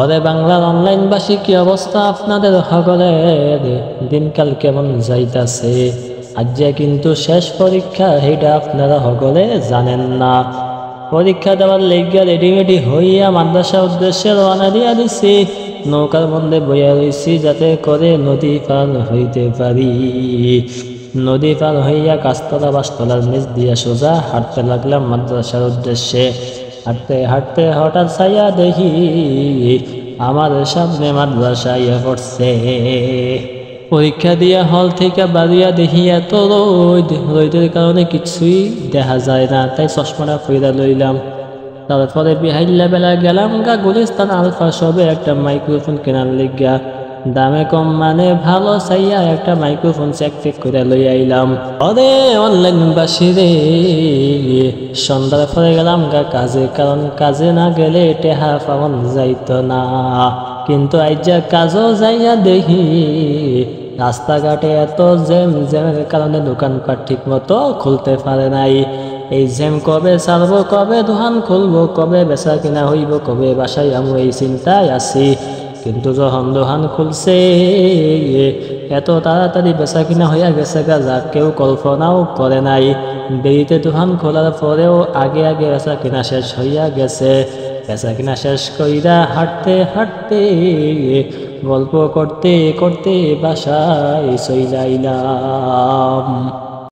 ওরে বাংলার অনলাইনবাসী, কি অবস্থা আপনাদের সকলের? দিনকাল কেমন যাইতাছে? আজ কিন্তু শেষ পরীক্ষা, এটা আপনারা সকলে জানেন না। পরীক্ষা দেওয়ার লেগিয়া রেডিমেডি হইয়া মাদ্রাসার উদ্দেশ্যে রওনা দিয়া দিছি। নৌকার মধ্যে বইয়া রইছি যাতে করে নদী পার হইতে পারি। নদী পার হইয়া কাস্তলা বাসতলার নিচ দিয়া সোজা হাঁটতে লাগলাম মাদ্রাসার উদ্দেশ্যে। হাঁটতে হাঁটতে হঠাৎ ছাইয়া দেখি আমার সামনে মাদ্রাসা ইয়ে পড়ছে। পরীক্ষা দিয়া হল থেকে বাড়িয়া দেখি এত রোদের কারণে কিছুই দেখা যায় না, তাই চশমাটা ফিরা লইলাম। তারপরে বিহাইল্লা বেলা গেলাম গুলিস্তান আলফা সবে একটা মাইক্রোফোন কেনার লিগা। দামে কম মানে ভালো চাইয়া একটা মাইক্রোফোন চেক করে লই আইলাম। অরে অনলাইন বাসী রে, সন্ধ্যার পরে গেলাম কাজে, কারণ কাজে না গেলে টেহা পাওয়ান যাইত না। কিন্তু আইজা কাজও যাইয়া দেখি রাস্তাঘাটে এত জ্যামের কারণে দোকানপাট ঠিক মতো খুলতে পারে নাই। এই জ্যাম কবে ছাড়বো, কবে দোকান খুলবো, কবে বেচা কিনা হইব, কবে বাসায় আমি এই চিন্তায় আছি। কিন্তু যখন দোকান খুলছে এত তাড়াতাড়ি বেচা কিনা হইয়া গেছে যা কেউ কল্পনাও করে নাই। দেরিতে দোকান খোলার পরেও আগে আগে বেচা কিনা শেষ হইয়া গেছে। বেচা কিনা শেষ কইরা হাঁটতে হাঁটতে গল্প করতে করতে বাসায় চইলাইলাম।